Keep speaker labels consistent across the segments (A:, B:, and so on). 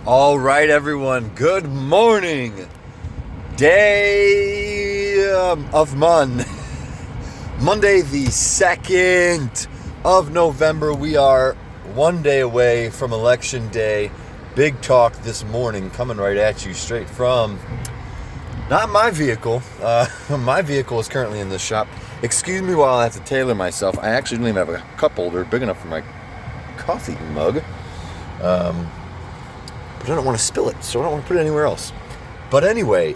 A: All right, everyone. Good morning. Day of Monday, the 2nd of November. We are one day away from Election Day. Big talk this morning coming right at you straight from not my vehicle. My vehicle is currently in the shop. Excuse me while I have to tailor myself. I actually don't even have a cup holder big enough for my coffee mug. But I don't want to spill it, so I don't want to put it anywhere else. But anyway,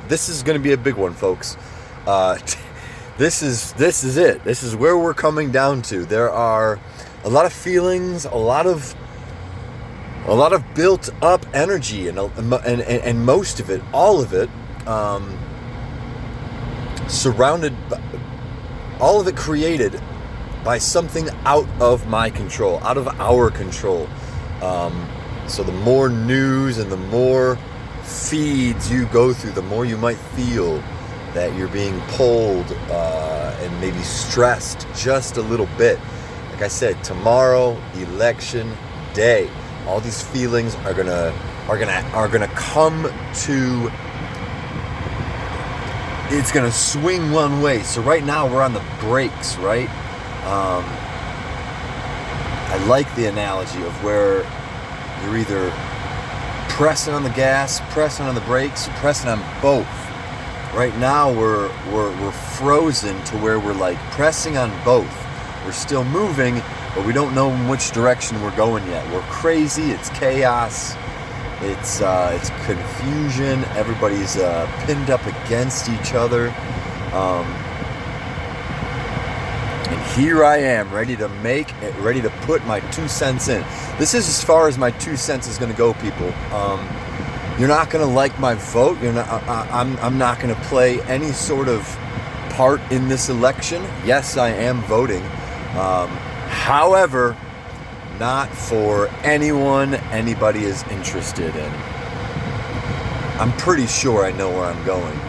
A: this is gonna be a big one, folks. This is it. This is where we're coming down to. There are a lot of feelings, a lot of built up energy, and most of it, all of it, surrounded by, all of it created by something out of my control, out of our control. So the more news and the more feeds you go through, the more you might feel that you're being pulled and maybe stressed just a little bit. Like I said, tomorrow, election day. All these feelings are gonna come to. It's gonna swing one way. So right now we're on the brakes, right? I like the analogy of where you're either pressing on the gas, pressing on the brakes, pressing on both. Right now we're frozen to where we're like pressing on both. We're still moving, but we don't know in which direction we're going yet. We're crazy. It's chaos. It's confusion. Everybody's pinned up against each other. And here I am, ready to put my 2 cents in. This is as far as my 2 cents is going to go, people. You're not going to like my vote. I'm not going to play any sort of part in this election. Yes, I am voting. However, not for anyone anybody is interested in. I'm pretty sure I know where I'm going.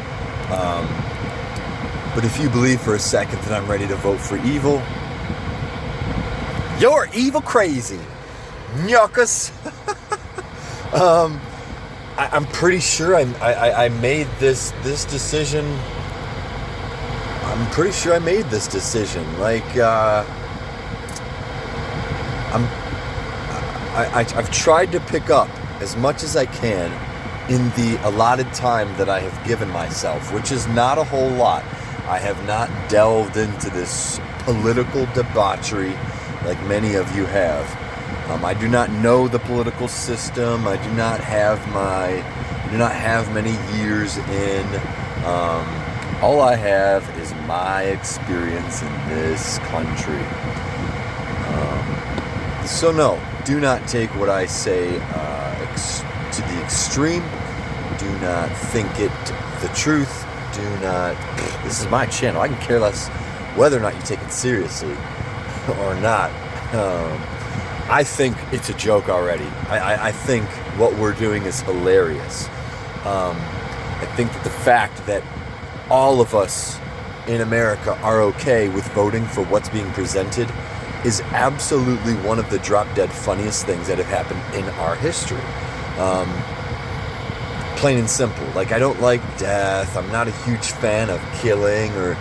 A: But if you believe for a second that I'm ready to vote for evil, you're evil crazy. Nyuckus. I'm pretty sure I made this decision. I'm pretty sure I made this decision. I've tried to pick up as much as I can in the allotted time that I have given myself, which is not a whole lot. I have not delved into this political debauchery like many of you have. I do not know the political system. I do not have many years in. All I have is my experience in this country. So no, do not take what I say to the extreme. Do not think it the truth. Do not. This is my channel. I can care less whether or not you take it seriously or not. I think it's a joke already. I think what we're doing is hilarious. I think that the fact that all of us in America are okay with voting for what's being presented is absolutely one of the drop-dead funniest things that have happened in our history. Plain and simple. I don't like death. I'm not a huge fan of killing or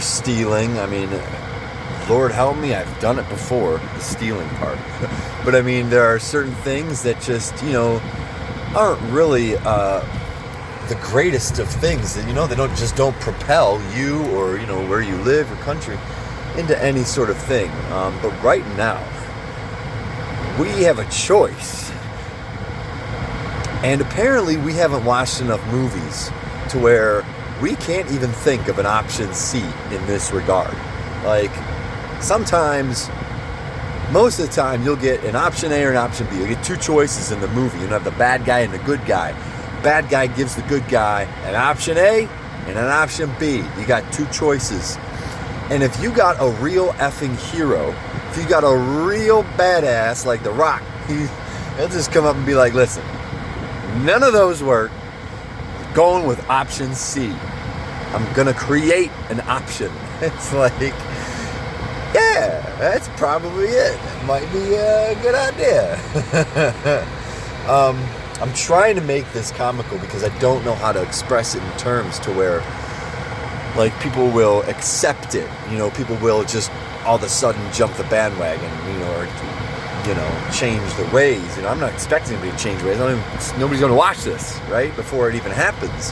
A: stealing. I mean, Lord help me, I've done it before, the stealing part. But I mean, there are certain things that just, aren't really the greatest of things. That, they don't propel you or, where you live, your country, into any sort of thing. But right now, we have a choice. And apparently we haven't watched enough movies to where we can't even think of an option C in this regard. Sometimes, most of the time, you'll get an option A or an option B. You'll get two choices in the movie. You'll have the bad guy and the good guy. Bad guy gives the good guy an option A and an option B. You got two choices. And if you got a real effing hero, if you got a real badass like The Rock, he'll just come up and be like, listen, none of those work. I'm going with option C. I'm going to create an option. It's yeah, that's probably it. Might be a good idea. I'm trying to make this comical because I don't know how to express it in terms to where, like, people will accept it. People will just all of a sudden jump the bandwagon, or, change the ways. I'm not expecting anybody to change ways. Nobody's going to watch this, right, before it even happens.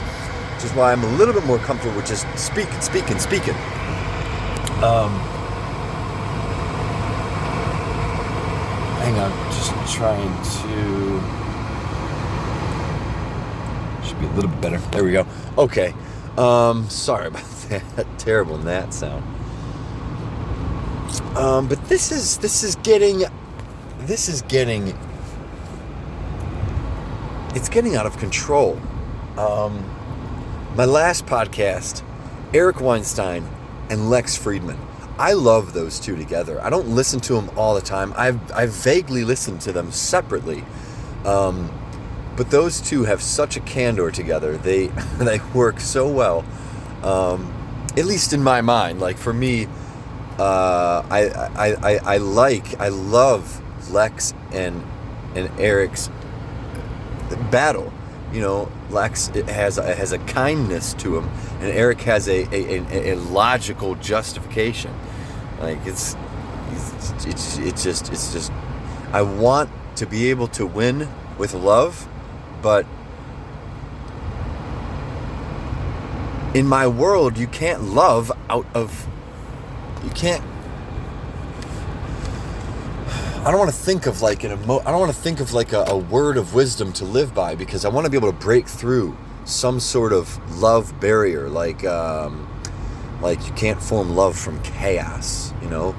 A: Which is why I'm a little bit more comfortable with just speaking. Hang on, just trying to... Should be a little bit better. There we go. Okay. Sorry about that terrible gnat sound. But this is getting out of control. My last podcast, Eric Weinstein and Lex Friedman. I love those two together. I don't listen to them all the time. I've vaguely listened to them separately. But those two have such a candor together. They work so well. At least in my mind. Like, for me, I love Lex and Eric's battle. Lex has a kindness to him, and Eric has a logical justification. Like, it's just I want to be able to win with love, but in my world, you can't love out of... You can't... I don't want to think of like I don't want to think of like a word of wisdom to live by, because I want to be able to break through some sort of love barrier, like you can't form love from chaos, Well,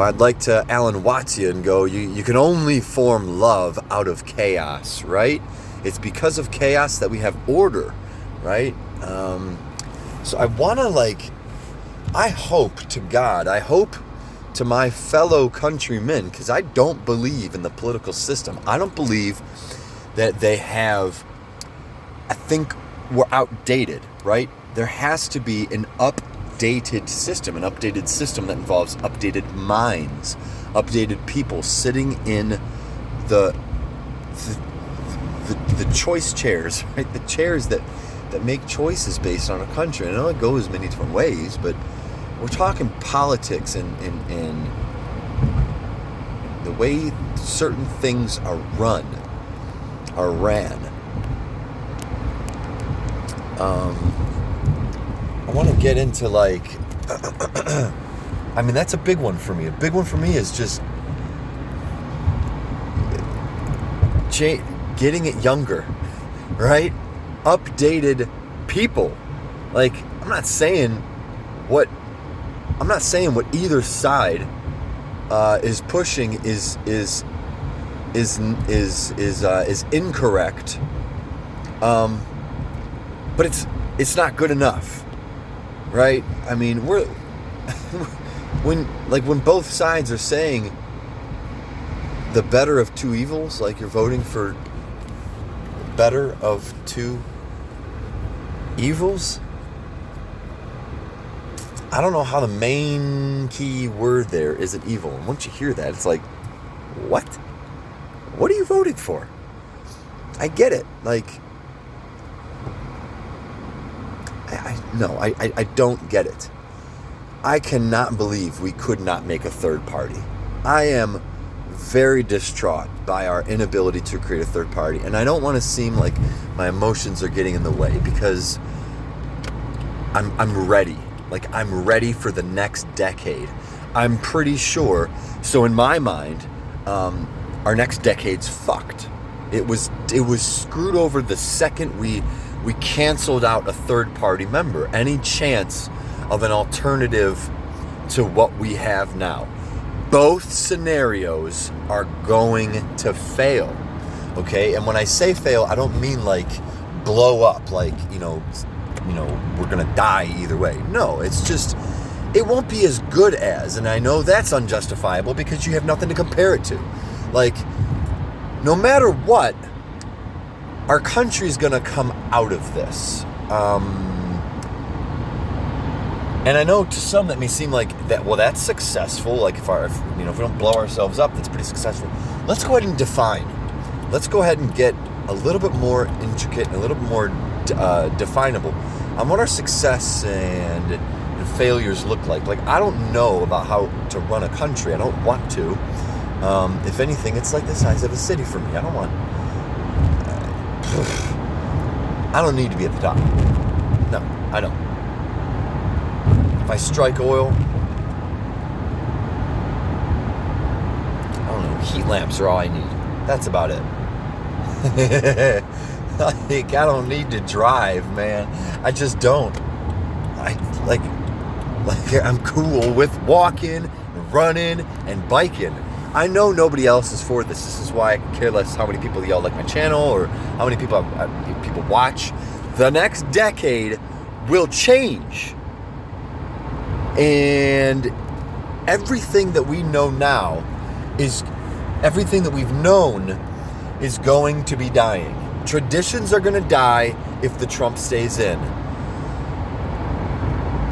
A: I'd like to Alan Watts you and go, you can only form love out of chaos, right? It's because of chaos that we have order, right? So I want to I hope to God, to my fellow countrymen, because I don't believe in the political system. I don't believe that they have... I think we're outdated, right? There has to be an updated system that involves updated minds, updated people sitting in the choice chairs, right? The chairs that make choices based on a country. I know it goes many different ways, but we're talking politics and the way certain things are ran. I want to get into I mean, that's a big one for me. A big one for me is just getting it younger, right? Updated people. Like, I'm not saying what either side is pushing is incorrect. But it's not good enough, right? I mean, we're when both sides are saying the better of two evils, like you're voting for better of two evils. I don't know how the main key word there is an evil. And once you hear that, it's like, what? What are you voting for? I get it. Like, I don't get it. I cannot believe we could not make a third party. I am very distraught by our inability to create a third party. And I don't want to seem like my emotions are getting in the way, because I'm ready. Like, I'm ready for the next decade. I'm pretty sure. So in my mind, our next decade's fucked. It was screwed over the second we canceled out a third party member. Any chance of an alternative to what we have now. Both scenarios are going to fail. Okay? And when I say fail, I don't mean like blow up, like, we're going to die either way. No, it's just, it won't be as good as, and I know that's unjustifiable because you have nothing to compare it to. Like, no matter what, our country's going to come out of this. And I know to some that may seem like that, well, that's successful. Like, if we don't blow ourselves up, that's pretty successful. Let's go ahead and define let's go ahead and get a little bit more intricate and a little bit more definable on what our success and failures look like. Like, I don't know about how to run a country. I don't want to. If anything, it's like the size of a city for me. I don't need to be at the top. No, I don't. If I strike oil, I don't know, heat lamps are all I need. That's about it. Like, I don't need to drive, man. I just don't. Like I'm cool with walking, running, and biking. I know nobody else is for this. This is why I care less how many people y'all like my channel or how many people people watch. The next decade will change. And everything that we know now everything that we've known is going to be dying. Traditions are going to die if the Trump stays in.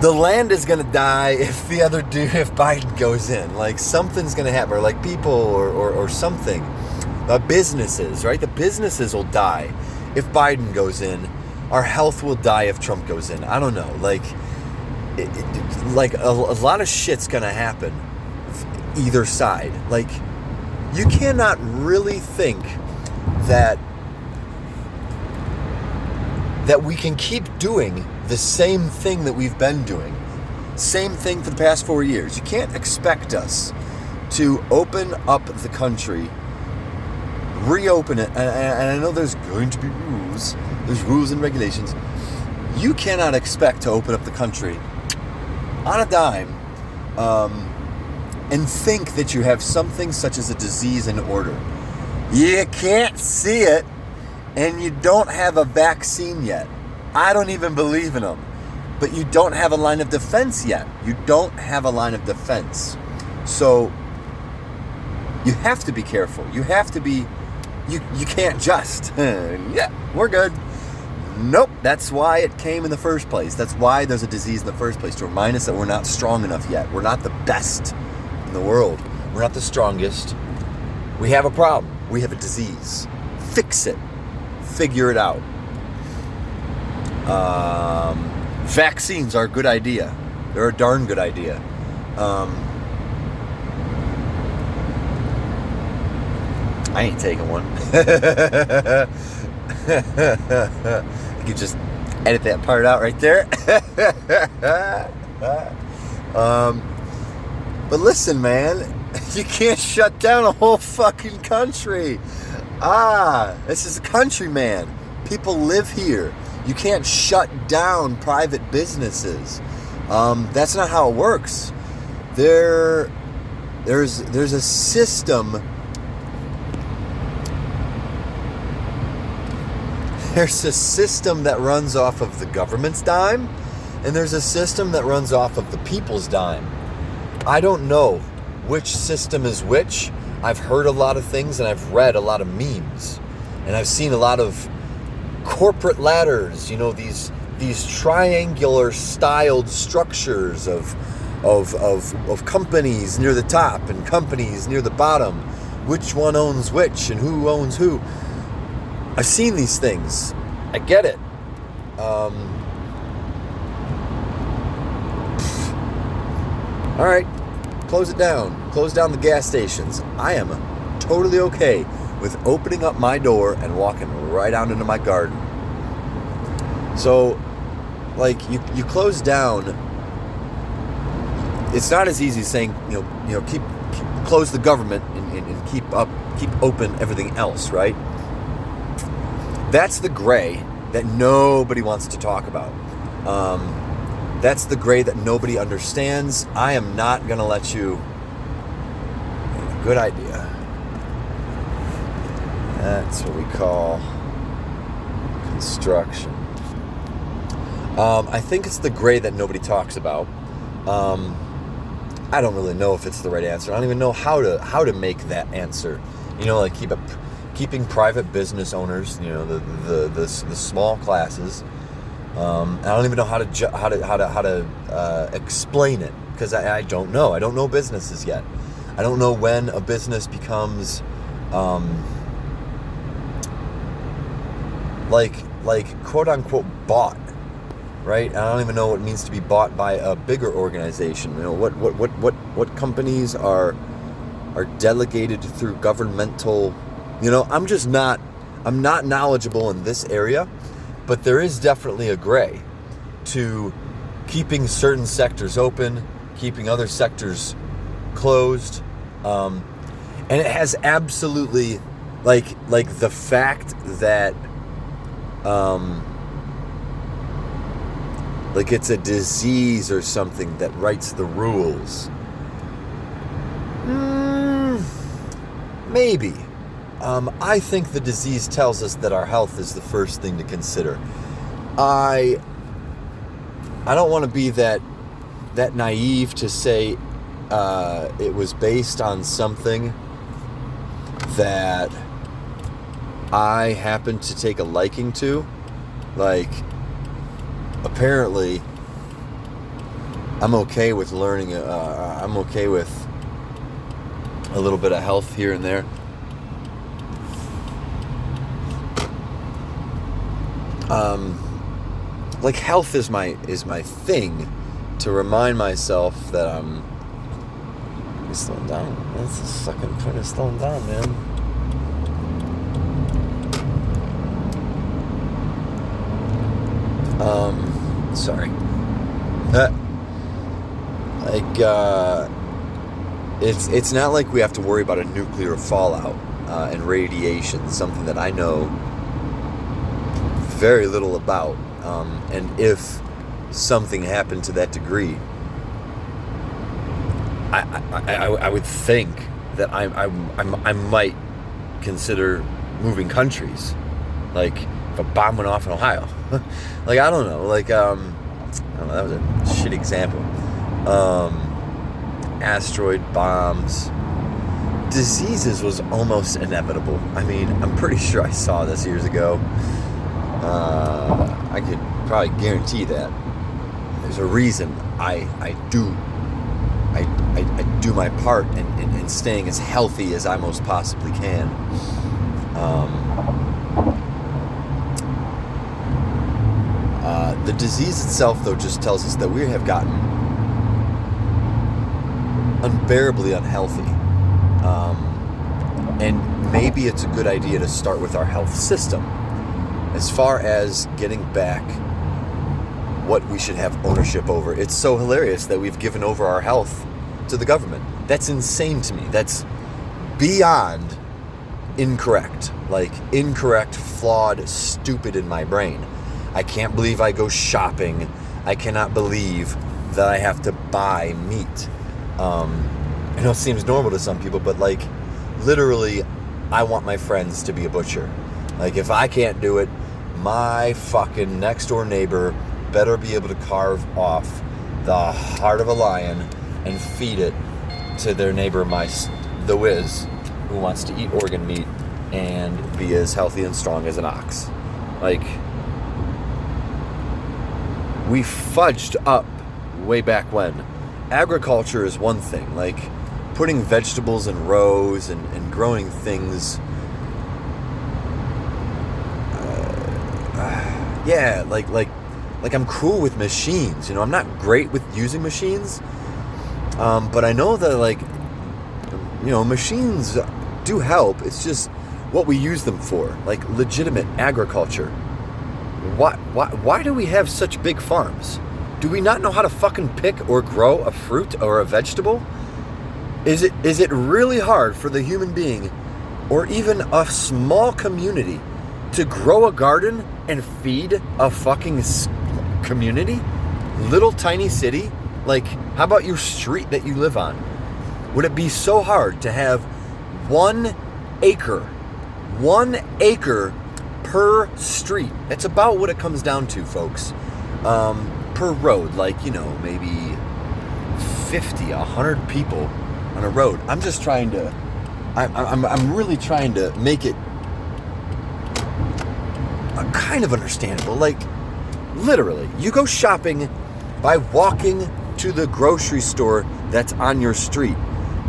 A: The land is going to die if if Biden goes in. Like, something's going to happen, or like people or something. Businesses, right? The businesses will die if Biden goes in. Our health will die if Trump goes in. I don't know. Like, a lot of shit's going to happen either side. Like, you cannot really think that we can keep doing the same thing that we've been doing. Same thing for the past 4 years. You can't expect us to open up the country, reopen it, and I know there's going to be rules. There's rules and regulations. You cannot expect to open up the country on a dime and think that you have something such as a disease in order. You can't see it, and you don't have a vaccine yet. I don't even believe in them. But you don't have a line of defense yet. You don't have a line of defense. So you have to be careful. You have to be, you can't just, yeah, we're good. Nope, that's why it came in the first place. That's why there's a disease in the first place, to remind us that we're not strong enough yet. We're not the best in the world. We're not the strongest. We have a problem. We have a disease. Fix it. Figure it out. Vaccines are a good idea. They're a darn good idea. I ain't taking one. You could just edit that part out right there. But listen, man, you can't shut down a whole fucking country. This is a country, man. People live here. You can't shut down private businesses. That's not how it works. There's a system. There's a system that runs off of the government's dime, and there's a system that runs off of the people's dime. I don't know which system is which. I've heard a lot of things, and I've read a lot of memes, and I've seen a lot of corporate ladders, these triangular styled structures of companies near the top and companies near the bottom. Which one owns which and who owns who? I've seen these things. I get it. All right, close it down. Close down the gas stations. I am totally okay with opening up my door and walking right out into my garden. So, like, you close down. It's not as easy as saying, keep close the government and keep open everything else, right? That's the gray that nobody wants to talk about. That's the gray that nobody understands. I am not going to let you. Good idea. That's what we call construction. I think it's the gray that nobody talks about. I don't really know if it's the right answer. I don't even know how to make that answer. Like keeping private business owners, the small classes. I don't even know how to explain it, because I don't know. I don't know businesses yet. I don't know when a business becomes like quote unquote bought, right? I don't even know what it means to be bought by a bigger organization. You know, what companies are delegated through governmental, you know, I'm not knowledgeable in this area, but there is definitely a gray to keeping certain sectors open, keeping other sectors closed, and it has absolutely, like the fact that like it's a disease or something that writes the rules. Maybe. I think the disease tells us that our health is the first thing to consider. I don't want to be that naive to say it was based on something that I happen to take a liking to. Like, apparently, I'm okay with learning. I'm okay with a little bit of health here and there. Like health is my thing, to remind myself that I'm slowing down. That's the second point of slowing down, man. Sorry. It's not like we have to worry about a nuclear fallout and radiation, something that I know very little about. And if something happened to that degree, I would think that I might consider moving countries. Like if a bomb went off in Ohio, like I don't know, like I don't know, that was a shit example. Asteroid bombs, diseases was almost inevitable. I mean, I'm pretty sure I saw this years ago. I could probably guarantee that there's a reason I do my part in staying as healthy as I most possibly can. The disease itself, though, just tells us that we have gotten unbearably unhealthy. And maybe it's a good idea to start with our health system. As far as getting back what we should have ownership over, it's so hilarious that we've given over our health to the government. That's insane to me. That's beyond incorrect. Like, incorrect, flawed, stupid in my brain. I can't believe I go shopping. I cannot believe that I have to buy meat. I know it seems normal to some people, but like, literally, I want my friends to be a butcher. Like, if I can't do it, my fucking next door neighbor better be able to carve off the heart of a lion and feed it to their neighbor, the Wiz, who wants to eat organ meat and be as healthy and strong as an ox. Like, we fudged up way back when. Agriculture is one thing, like putting vegetables in rows and growing things. Yeah, like I'm cool with machines. You know, I'm not great with using machines, but I know that, like, you know, machines do help. It's just what we use them for, like legitimate agriculture. Why do we have such big farms? Do we not know how to fucking pick or grow a fruit or a vegetable? Is it really hard for the human being, or even a small community, to grow a garden and feed a fucking community? Little tiny city? Like, how about your street that you live on? Would it be so hard to have 1 acre per street? That's about what it comes down to, folks. Per road, like, you know, maybe 50, 100 people on a road. I'm just trying to, I'm really trying to make it kind of understandable. Like, literally, you go shopping by walking to the grocery store that's on your street.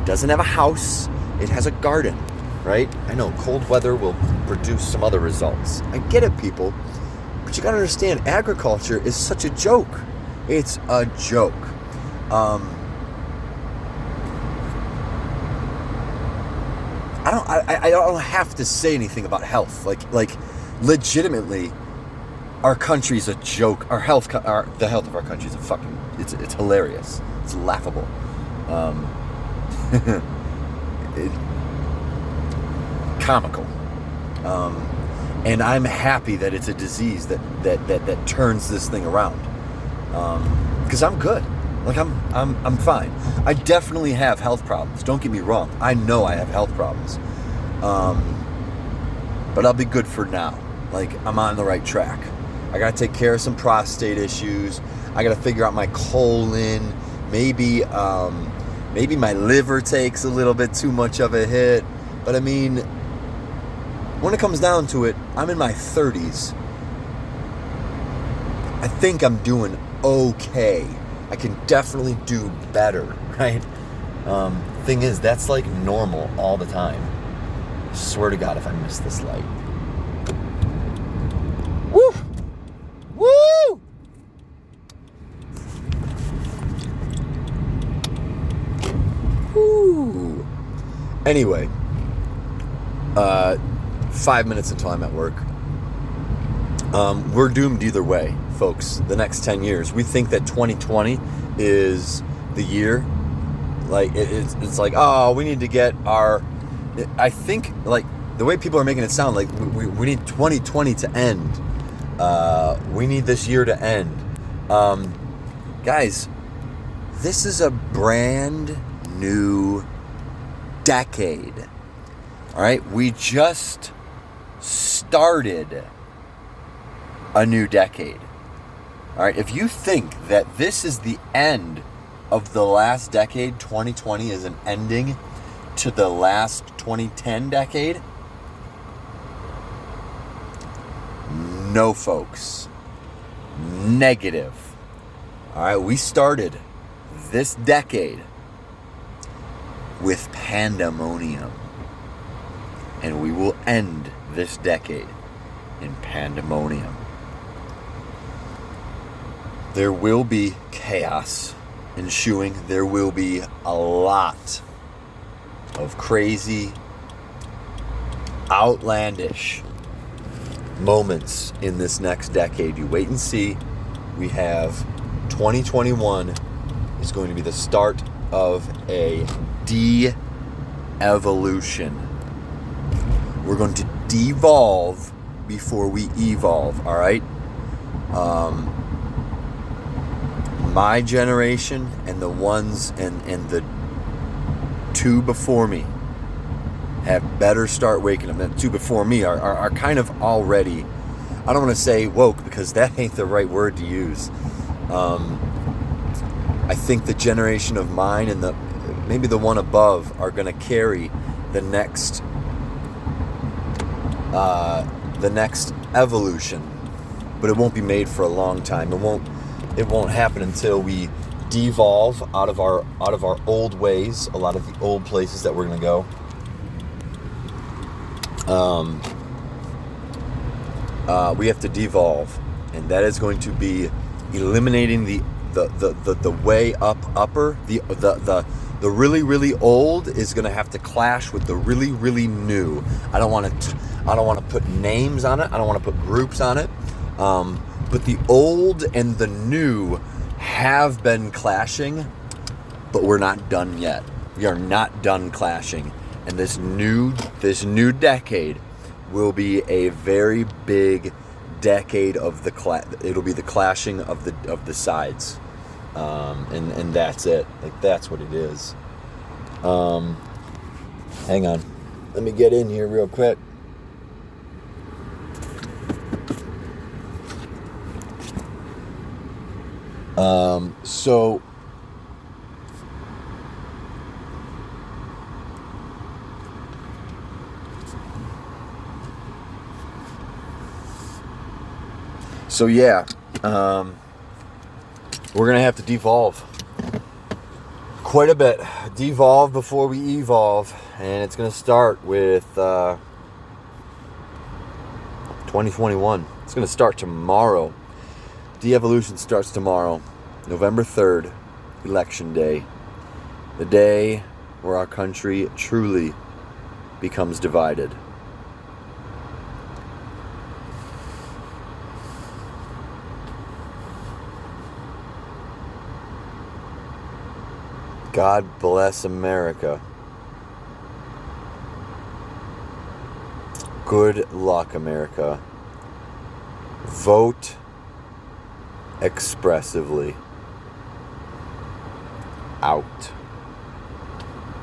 A: It doesn't have a house, it has a garden. right? I know cold weather will produce some other results. I get it, people. But you gotta understand, agriculture is such a joke. It's a joke. I don't have to say anything about health. Like legitimately, our country's a joke. The health of our country is it's hilarious. It's laughable. Comical. And I'm happy that it's a disease that turns this thing around. Because I'm good. Like I'm fine. I definitely have health problems. Don't get me wrong. I know I have health problems. But I'll be good for now. Like, I'm on the right track. I gotta take care of some prostate issues. I gotta figure out my colon. Maybe my liver takes a little bit too much of a hit. But I mean, when it comes down to it, I'm in my 30s. I think I'm doing okay. I can definitely do better, right? Thing is, that's like normal all the time. I swear to God, if I miss this light. Woo! Woo! Woo! Anyway, 5 minutes until I'm at work. We're doomed either way, folks. The next 10 years. We think that 2020 is the year. Like, it's like, oh, we need to get our... I think, like, the way people are making it sound, like, we need 2020 to end. We need this year to end. Guys, this is a brand new decade. All right? We just started a new decade. All right, if you think that this is the end of the last decade, 2020 is an ending to the last 2010 decade, no, folks. Negative. All right, we started this decade with pandemonium, and we will end this decade in pandemonium. There will be chaos ensuing. There will be a lot of crazy, outlandish moments in this next decade. You wait and see. We have 2021 is going to be the start of a de-evolution. We're going to devolve before we evolve, all right? My generation and the ones and the two before me have better start waking up. The two before me are kind of already, I don't want to say woke because that ain't the right word to use. I think the generation of mine and maybe the one above are going to carry the next evolution, but it won't be made for a long time. It won't happen until we devolve out of our old ways, a lot of the old places that we're going to go. We have to devolve, and that is going to be eliminating the way upper. The really, really old is going to have to clash with the really, really new. I don't want to put names on it. I don't want to put groups on it. But the old and the new have been clashing, but we're not done yet. We are not done clashing. And this new decade will be a very big decade of it'll be the clashing of the sides. And that's it. Like, that's what it is. Hang on. Let me get in here real quick. So yeah, we're gonna have to devolve quite a bit. Devolve before we evolve. And it's going to start with 2021. It's going to start tomorrow. De-evolution starts tomorrow, November 3rd, Election Day. The day where our country truly becomes divided. God bless America. Good luck, America. Vote expressively. Out.